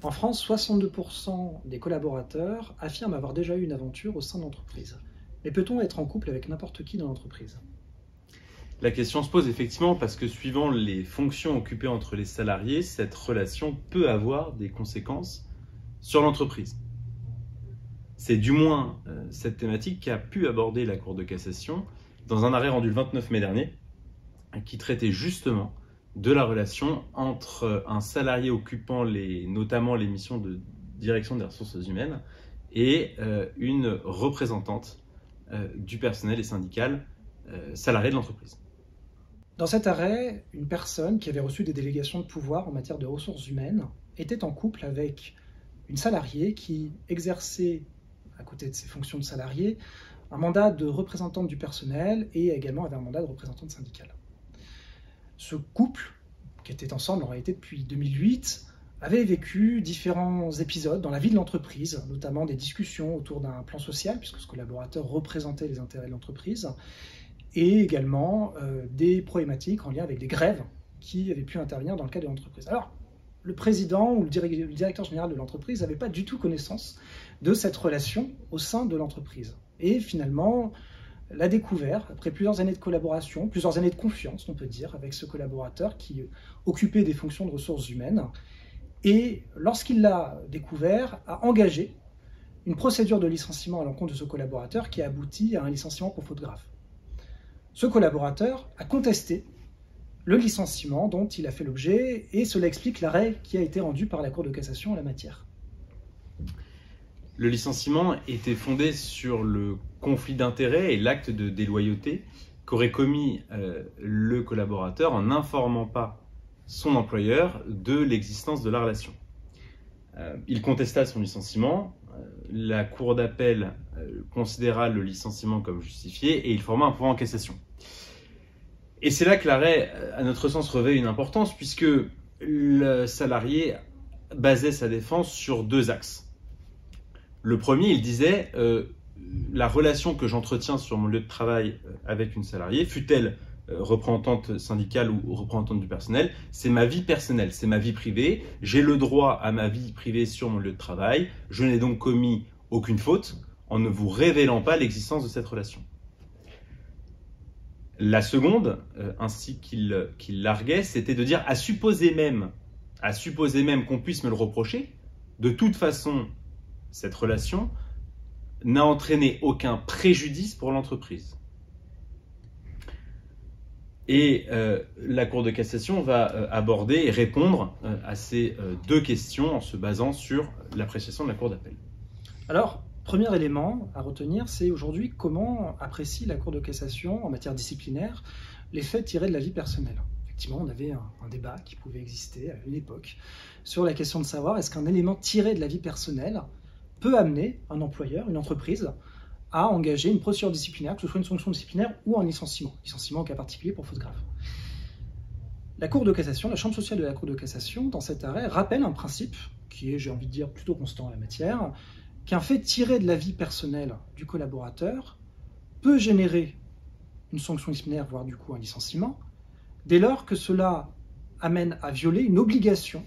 En France, 62% des collaborateurs affirment avoir déjà eu une aventure au sein de l'entreprise. Mais peut-on être en couple avec n'importe qui dans l'entreprise? La question se pose effectivement parce que suivant les fonctions occupées entre les salariés, cette relation peut avoir des conséquences sur l'entreprise. C'est du moins cette thématique qu'a pu aborder la Cour de cassation dans un arrêt rendu le 29 mai dernier, qui traitait justement de la relation entre un salarié occupant notamment les missions de direction des ressources humaines et une représentante du personnel et syndical salarié de l'entreprise. Dans cet arrêt, une personne qui avait reçu des délégations de pouvoir en matière de ressources humaines était en couple avec une salariée qui exerçait, à côté de ses fonctions de salarié, un mandat de représentante du personnel et également avait un mandat de représentante syndicale. Ce couple, qui était ensemble en réalité depuis 2008, avait vécu différents épisodes dans la vie de l'entreprise, notamment des discussions autour d'un plan social, puisque ce collaborateur représentait les intérêts de l'entreprise, et également des problématiques en lien avec des grèves qui avaient pu intervenir dans le cadre de l'entreprise. Alors, le président ou le directeur général de l'entreprise n'avait pas du tout connaissance de cette relation au sein de l'entreprise. Et finalement, l'a découvert après plusieurs années de collaboration, plusieurs années de confiance, on peut dire, avec ce collaborateur qui occupait des fonctions de ressources humaines. Et lorsqu'il l'a découvert, a engagé une procédure de licenciement à l'encontre de ce collaborateur qui a abouti à un licenciement pour faute grave. Ce collaborateur a contesté le licenciement dont il a fait l'objet et cela explique l'arrêt qui a été rendu par la Cour de cassation en la matière. Le licenciement était fondé sur le conflit d'intérêts et l'acte de déloyauté qu'aurait commis le collaborateur en n'informant pas son employeur de l'existence de la relation. Il contesta son licenciement, la cour d'appel considéra le licenciement comme justifié et il forma un pourvoi en cassation. Et c'est là que l'arrêt, à notre sens, revêt une importance puisque le salarié basait sa défense sur deux axes. Le premier, il disait la relation que j'entretiens sur mon lieu de travail avec une salariée, fût-elle représentante syndicale ou représentante du personnel, c'est ma vie personnelle, c'est ma vie privée. J'ai le droit à ma vie privée sur mon lieu de travail. Je n'ai donc commis aucune faute en ne vous révélant pas l'existence de cette relation. La seconde, ainsi qu'il larguait, c'était de dire à supposer même qu'on puisse me le reprocher, de toute façon, cette relation n'a entraîné aucun préjudice pour l'entreprise. Et la Cour de cassation va aborder et répondre à ces deux questions en se basant sur l'appréciation de la Cour d'appel. Alors, premier élément à retenir, c'est aujourd'hui comment apprécie la Cour de cassation en matière disciplinaire les faits tirés de la vie personnelle. Effectivement, on avait un débat qui pouvait exister à une époque sur la question de savoir est-ce qu'un élément tiré de la vie personnelle peut amener un employeur, une entreprise, à engager une procédure disciplinaire, que ce soit une sanction disciplinaire ou un licenciement en cas particulier pour faute grave. La Cour de cassation, la chambre sociale de la Cour de cassation, dans cet arrêt, rappelle un principe qui est, j'ai envie de dire, plutôt constant en la matière, qu'un fait tiré de la vie personnelle du collaborateur peut générer une sanction disciplinaire, voire du coup un licenciement, dès lors que cela amène à violer une obligation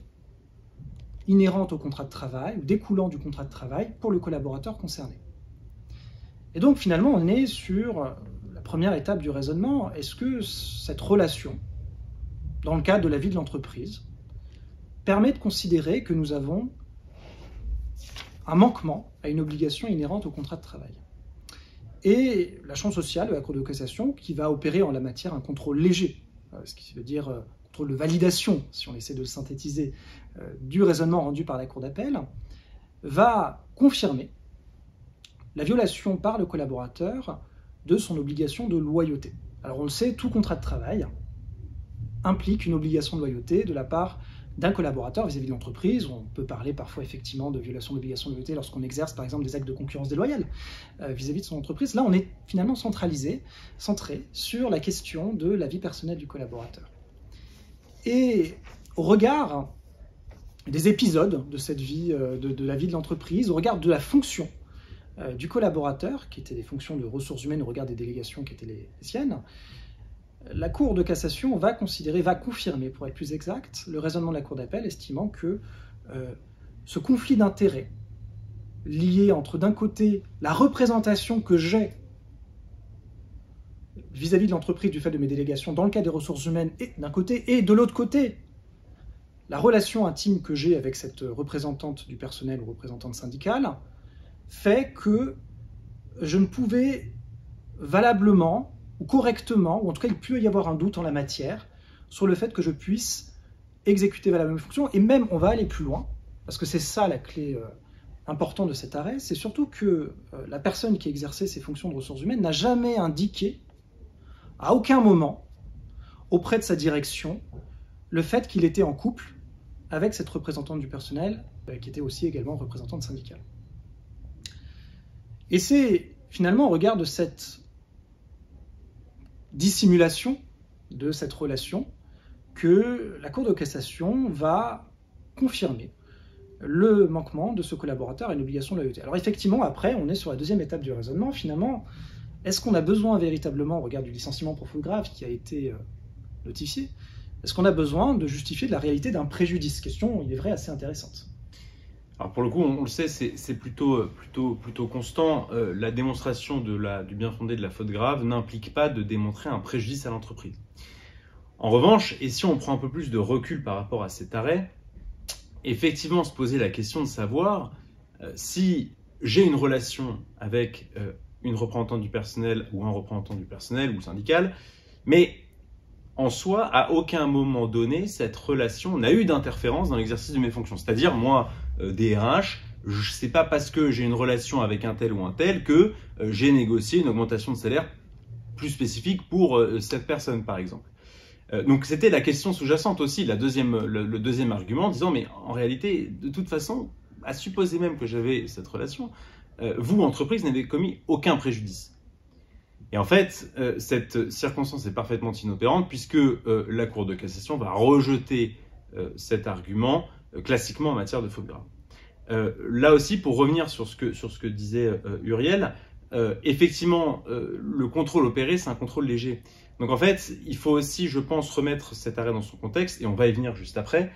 inhérente au contrat de travail ou découlant du contrat de travail pour le collaborateur concerné. Et donc finalement, on est sur la première étape du raisonnement. Est-ce que cette relation, dans le cadre de la vie de l'entreprise, permet de considérer que nous avons un manquement à une obligation inhérente au contrat de travail? Et la chambre sociale de la Cour de cassation, qui va opérer en la matière un contrôle léger, ce qui veut dire contrôle de validation, si on essaie de le synthétiser, du raisonnement rendu par la Cour d'appel, va confirmer la violation par le collaborateur de son obligation de loyauté. Alors on le sait, tout contrat de travail implique une obligation de loyauté de la part d'un collaborateur vis-à-vis de l'entreprise. On peut parler parfois effectivement de violation d'obligation de loyauté lorsqu'on exerce par exemple des actes de concurrence déloyale vis-à-vis de son entreprise. Là on est finalement centré sur la question de la vie personnelle du collaborateur. Et au regard des épisodes de cette vie, de la vie de l'entreprise, au regard de la fonction du collaborateur, qui étaient des fonctions de ressources humaines au regard des délégations qui étaient les siennes, la Cour de cassation va confirmer, pour être plus exact, le raisonnement de la Cour d'appel, estimant que ce conflit d'intérêts lié entre, d'un côté, la représentation que j'ai vis-à-vis de l'entreprise du fait de mes délégations dans le cadre des ressources humaines, et d'un côté, et de l'autre côté, la relation intime que j'ai avec cette représentante du personnel ou représentante syndicale, fait que je ne pouvais valablement ou correctement, ou en tout cas il peut y avoir un doute en la matière, sur le fait que je puisse exécuter valablement mes fonctions, et même on va aller plus loin, parce que c'est ça la clé importante de cet arrêt, c'est surtout que la personne qui exerçait ces fonctions de ressources humaines n'a jamais indiqué, à aucun moment, auprès de sa direction, le fait qu'il était en couple avec cette représentante du personnel, qui était aussi également représentante syndicale. Et c'est finalement au regard de cette dissimulation de cette relation que la Cour de cassation va confirmer le manquement de ce collaborateur à une obligation de loyauté. Alors effectivement, après, on est sur la deuxième étape du raisonnement. Finalement, est-ce qu'on a besoin véritablement, au regard du licenciement pour faute grave qui a été notifié, est-ce qu'on a besoin de justifier de la réalité d'un préjudice? Question, il est vrai, assez intéressante. Alors pour le coup, on le sait, c'est plutôt constant. La démonstration du bien fondé de la faute grave n'implique pas de démontrer un préjudice à l'entreprise. En revanche, et si on prend un peu plus de recul par rapport à cet arrêt, effectivement se poser la question de savoir si j'ai une relation avec une représentante du personnel ou un représentant du personnel ou syndical, mais en soi, à aucun moment donné, cette relation n'a eu d'interférence dans l'exercice de mes fonctions. C'est-à-dire, moi, DRH, c'est pas parce que j'ai une relation avec un tel ou un tel que j'ai négocié une augmentation de salaire plus spécifique pour cette personne, par exemple. Donc c'était la question sous-jacente aussi, le deuxième argument, en disant mais en réalité, de toute façon, à supposer même que j'avais cette relation, vous, entreprise, n'avez commis aucun préjudice. Et en fait, cette circonstance est parfaitement inopérante puisque la Cour de cassation va rejeter cet argument classiquement en matière de faute grave. Là aussi, pour revenir sur ce que disait Uriel, effectivement, le contrôle opéré, c'est un contrôle léger. Donc en fait, il faut aussi, je pense, remettre cet arrêt dans son contexte, et on va y venir juste après,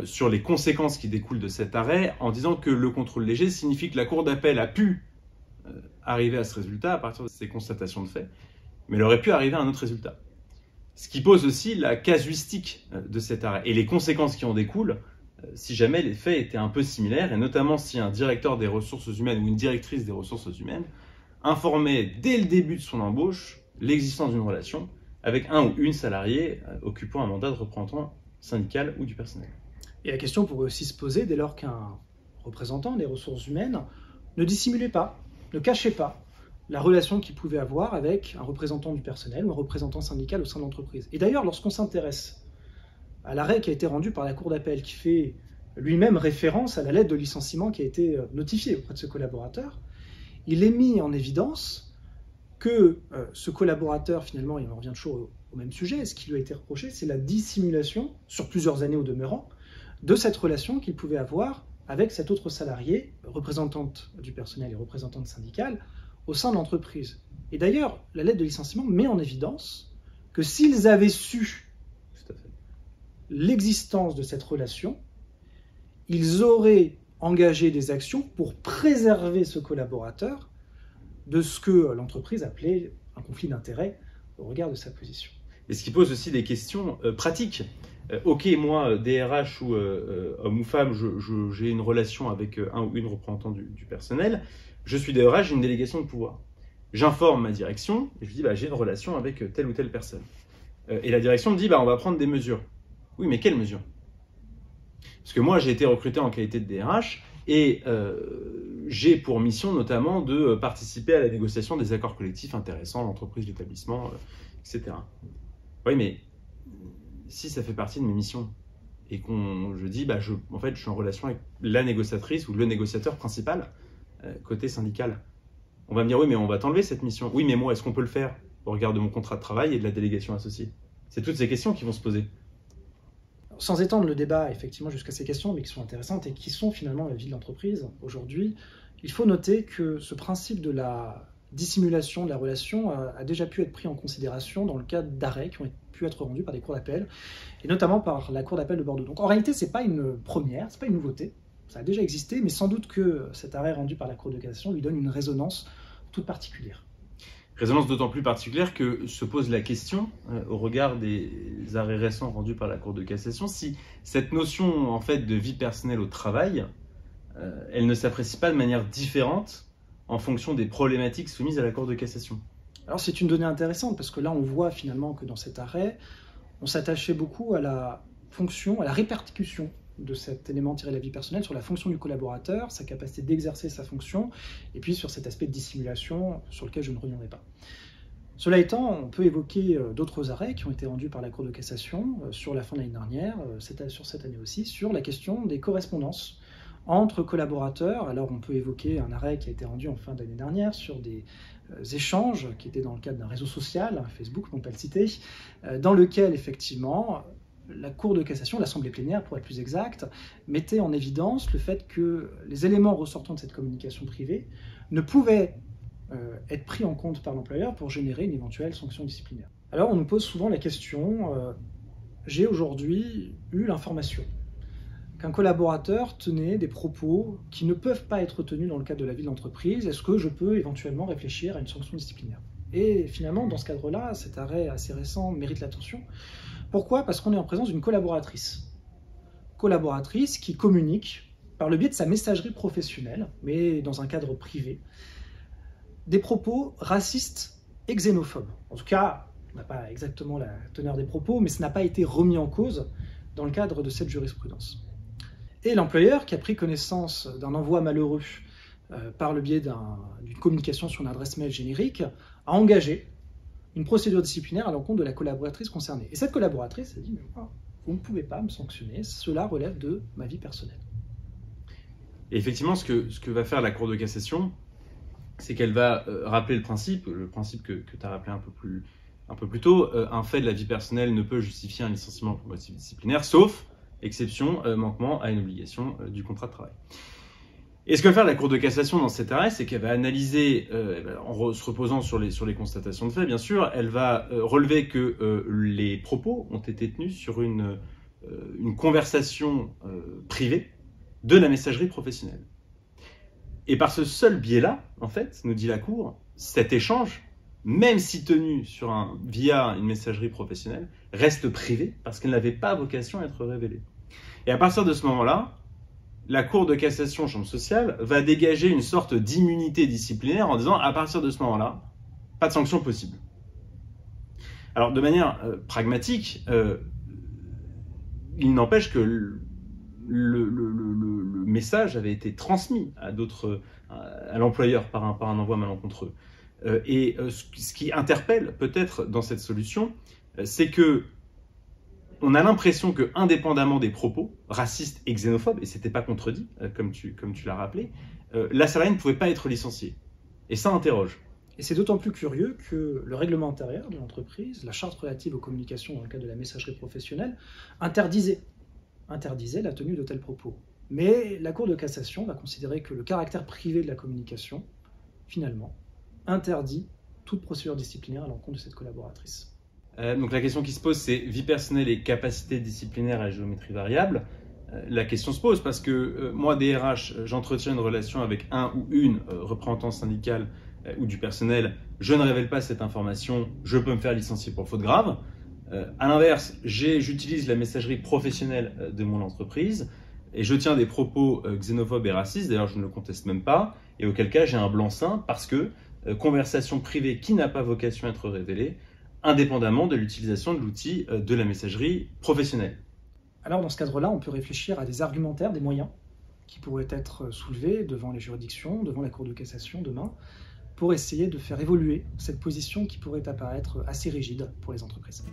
sur les conséquences qui découlent de cet arrêt, en disant que le contrôle léger signifie que la Cour d'appel a pu arriver à ce résultat à partir de ces constatations de fait, mais elle aurait pu arriver à un autre résultat. Ce qui pose aussi la casuistique de cet arrêt, et les conséquences qui en découlent, si jamais les faits étaient un peu similaires, et notamment si un directeur des ressources humaines ou une directrice des ressources humaines informait dès le début de son embauche l'existence d'une relation avec un ou une salariée occupant un mandat de représentant syndical ou du personnel. Et la question pourrait aussi se poser dès lors qu'un représentant des ressources humaines ne dissimulait pas, ne cachait pas la relation qu'il pouvait avoir avec un représentant du personnel ou un représentant syndical au sein de l'entreprise. Et d'ailleurs, lorsqu'on s'intéresse à l'arrêt qui a été rendu par la Cour d'appel, qui fait lui-même référence à la lettre de licenciement qui a été notifiée auprès de ce collaborateur, il est mis en évidence que ce collaborateur, finalement, et on revient toujours au même sujet, ce qui lui a été reproché, c'est la dissimulation, sur plusieurs années au demeurant, de cette relation qu'il pouvait avoir avec cet autre salarié, représentante du personnel et représentante syndicale, au sein de l'entreprise. Et d'ailleurs, la lettre de licenciement met en évidence que s'ils avaient su l'existence de cette relation, ils auraient engagé des actions pour préserver ce collaborateur de ce que l'entreprise appelait un conflit d'intérêts au regard de sa position. Et ce qui pose aussi des questions pratiques. Ok, moi, DRH ou homme ou femme, j'ai une relation avec un ou une représentant du personnel. Je suis DRH, j'ai une délégation de pouvoir. J'informe ma direction et je dis j'ai une relation avec telle ou telle personne. Et la direction me dit on va prendre des mesures. Oui, mais quelles mesures? Parce que moi, j'ai été recruté en qualité de DRH et j'ai pour mission notamment de participer à la négociation des accords collectifs intéressant l'entreprise, l'établissement, etc. Oui, mais si ça fait partie de mes missions et je dis en fait, je suis en relation avec la négociatrice ou le négociateur principal côté syndical, on va me dire oui, mais on va t'enlever cette mission. Oui, mais moi, est-ce qu'on peut le faire au regard de mon contrat de travail et de la délégation associée? C'est toutes ces questions qui vont se poser. Sans étendre le débat effectivement jusqu'à ces questions, mais qui sont intéressantes et qui sont finalement la vie de l'entreprise aujourd'hui, il faut noter que ce principe de la dissimulation de la relation a déjà pu être pris en considération dans le cadre d'arrêts qui ont pu être rendus par des cours d'appel, et notamment par la Cour d'appel de Bordeaux. Donc en réalité, ce n'est pas une première, ce n'est pas une nouveauté. Ça a déjà existé, mais sans doute que cet arrêt rendu par la Cour de cassation lui donne une résonance toute particulière. Résonance d'autant plus particulière que se pose la question, au regard des arrêts récents rendus par la Cour de cassation, si cette notion en fait de vie personnelle au travail, elle ne s'apprécie pas de manière différente en fonction des problématiques soumises à la Cour de cassation. Alors c'est une donnée intéressante, parce que là on voit finalement que dans cet arrêt, on s'attachait beaucoup à la fonction, à la répercussion de cet élément tiré de la vie personnelle sur la fonction du collaborateur, sa capacité d'exercer sa fonction, et puis sur cet aspect de dissimulation sur lequel je ne reviendrai pas. Cela étant, on peut évoquer d'autres arrêts qui ont été rendus par la Cour de cassation sur la fin de l'année dernière, sur cette année aussi, sur la question des correspondances entre collaborateurs. Alors on peut évoquer un arrêt qui a été rendu en fin d'année dernière sur des échanges qui étaient dans le cadre d'un réseau social, Facebook, on peut le citer, dans lequel effectivement la Cour de cassation, l'Assemblée plénière pour être plus exact, mettait en évidence le fait que les éléments ressortant de cette communication privée ne pouvaient être pris en compte par l'employeur pour générer une éventuelle sanction disciplinaire. Alors on nous pose souvent la question, j'ai aujourd'hui eu l'information qu'un collaborateur tenait des propos qui ne peuvent pas être tenus dans le cadre de la vie de l'entreprise, est-ce que je peux éventuellement réfléchir à une sanction disciplinaire? Et finalement, dans ce cadre-là, cet arrêt assez récent mérite l'attention. Pourquoi? Parce qu'on est en présence d'une collaboratrice. Collaboratrice qui communique par le biais de sa messagerie professionnelle, mais dans un cadre privé, des propos racistes et xénophobes. En tout cas, on n'a pas exactement la teneur des propos, mais ce n'a pas été remis en cause dans le cadre de cette jurisprudence. Et l'employeur, qui a pris connaissance d'un envoi malheureux par le biais d'une communication sur une adresse mail générique, a engagé une procédure disciplinaire à l'encontre de la collaboratrice concernée. Et cette collaboratrice a dit, mais moi, vous ne pouvez pas me sanctionner, cela relève de ma vie personnelle. Et effectivement, ce que va faire la Cour de cassation, c'est qu'elle va rappeler le principe que tu as rappelé un peu plus tôt, un fait de la vie personnelle ne peut justifier un licenciement pour motif disciplinaire, sauf exception, manquement à une obligation du contrat de travail. Et ce que va faire la Cour de cassation dans cet arrêt, c'est qu'elle va analyser, en se reposant sur les constatations de fait, bien sûr, elle va relever que les propos ont été tenus sur une conversation privée de la messagerie professionnelle. Et par ce seul biais-là, en fait, nous dit la Cour, cet échange, même si tenu via une messagerie professionnelle, reste privé parce qu'elle n'avait pas vocation à être révélée. Et à partir de ce moment-là, la Cour de cassation, chambre sociale, va dégager une sorte d'immunité disciplinaire en disant, à partir de ce moment-là, pas de sanction possible. Alors, de manière pragmatique, il n'empêche que le message avait été transmis à l'employeur par un envoi malencontreux. Et ce qui interpelle peut-être dans cette solution, c'est que on a l'impression que, indépendamment des propos racistes et xénophobes, et ce n'était pas contredit, comme tu l'as rappelé, la salariée ne pouvait pas être licenciée. Et ça interroge. Et c'est d'autant plus curieux que le règlement intérieur de l'entreprise, la charte relative aux communications dans le cadre de la messagerie professionnelle, interdisait la tenue de tels propos. Mais la Cour de cassation va considérer que le caractère privé de la communication, finalement, interdit toute procédure disciplinaire à l'encontre de cette collaboratrice. Donc la question qui se pose, c'est vie personnelle et capacité disciplinaire à géométrie variable. La question se pose parce que moi, DRH, j'entretiens une relation avec un ou une représentant syndical ou du personnel, je ne révèle pas cette information, je peux me faire licencier pour faute grave. À l'inverse, j'utilise la messagerie professionnelle de mon entreprise et je tiens des propos xénophobes et racistes, d'ailleurs je ne le conteste même pas, et auquel cas j'ai un blanc-seing parce que conversation privée qui n'a pas vocation à être révélée, indépendamment de l'utilisation de l'outil de la messagerie professionnelle. Alors dans ce cadre-là, on peut réfléchir à des argumentaires, des moyens qui pourraient être soulevés devant les juridictions, devant la Cour de cassation demain, pour essayer de faire évoluer cette position qui pourrait apparaître assez rigide pour les entreprises.